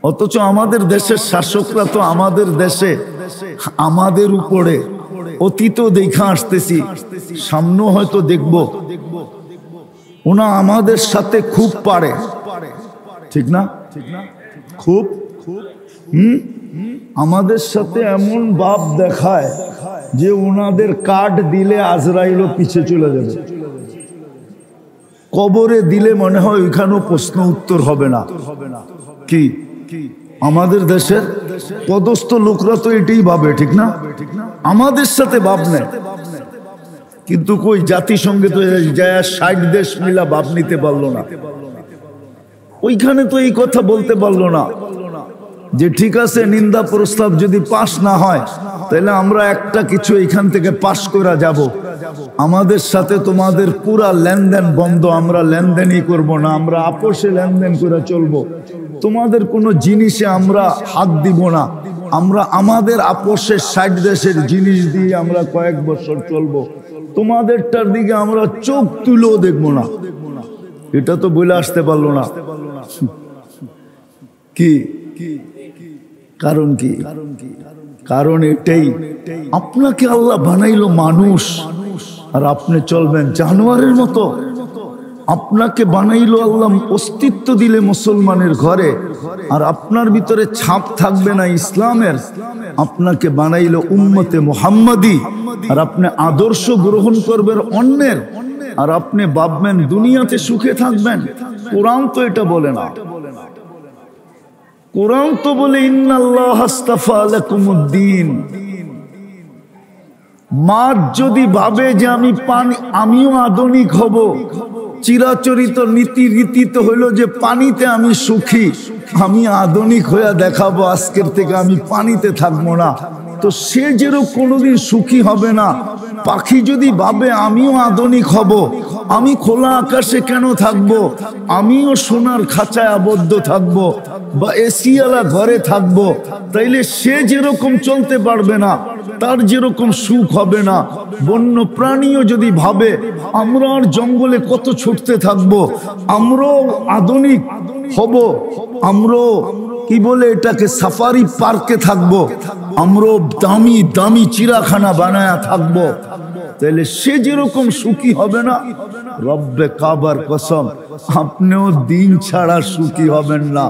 অথচ আমাদের দেশের শাসকরা তো আমাদের দেশে আমাদের উপরে অতীতও দেখা আসতেছি, সামনেও হয়তো দেখব, ওনা আমাদের সাথে খুব পারে, ঠিক না? খুব আমাদের সাথে এমন ভাব দেখায় যে ওনাদের কার্ড দিলে আজরাইলও পিছে চলে যাবে, কবরে দিলে মনে হয় ওইখানেও প্রশ্ন উত্তর হবে না। কি আমাদের দেশের পদস্থ লোকরা তো এটাই ভাবে, ঠিক না? আমাদের সাথে ভাব নেয়, কিন্তু কই জাতিসংঘে তো যায় ৬০ দেশ মিলা ভাব নিতে পারলো না, ওইখানে তো এই কথা বলতে পারলো না যে ঠিক আছে নিন্দা প্রস্তাব যদি পাশ না হয় তাহলে আমরা একটা কিছু এখান থেকে পাশ করা যাব, আমাদের সাথে তোমাদের পুরা লেনদেন বন্ধ, আমরা লেনদেনই করব না, আমরা আপোষে লেনদেন করে চলবো, তোমাদের কোনো জিনিসে আমরা হাত দিব না, আমরা আমাদের আপোষের ৬০ দেশের জিনিস দিয়ে আমরা কয়েক বছর চলবো, তোমাদেরটার দিকে আমরা চোখ তুলেও দেখবো না। এটা তো বলে আসতে পারলো না। কি কারণ? কি কারণ? এটাই, আপনাকে আল্লাহ বানাইলো মানুষ আর আপনি চলবেন জানোয়ারের মতো। আপনাকে বানাইলো আল্লাহ, অস্তিত্ব দিলে মুসলমানের ঘরে, আর আপনার ভিতরে ছাপ থাকবে না ইসলামের। আপনাকে বানাইলো উম্মতে মুহাম্মাদি, আর আপনি আদর্শ গ্রহণ করবেন অন্যের, আর আপনি ভাববেন দুনিয়াতে সুখে থাকবেন। কোরআন তো এটা বলে না, কোরআন তো বলে ইন্নাল্লাহ আস্তাফা লাকুমুদ্দিন। মাছ যদি ভাবে যে আমিও আধুনিক হব, চিরাচরিত নীতি রীতি তো হইলো যে পানিতে আমি সুখী, আমি আধুনিক হয়ে দেখাবো, আজকের থেকে আমি পানিতে থাকবো না, তো সে যেরকম কোনোদিন সুখী হবে না। পাখি যদি ভাবে আমিও আধুনিক হব, আমি খোলা আকাশে কেন থাকবো, আমিও সোনার খাঁচায় আবদ্ধ থাকবো বা এসিওয়ালা ঘরে থাকবো, তাইলে সে যেরকম চলতে পারবে না, তার যেরকম সুখ হবে না। বন্য প্রাণীও যদি ভাবে আমরা আর জঙ্গলে কত ছুটতে থাকবো, আমরাও আধুনিক হব, আমরাও কি বলে এটাকে সাফারি পার্কে থাকবো, আমরাও দামি দামি চিড়াখানা বানায়া থাকবো, তাহলে সে যেরকম সুখী হবে না, রব্বে কাবার কসম আপনিও দিন ছাড়া সুখী হবেন না।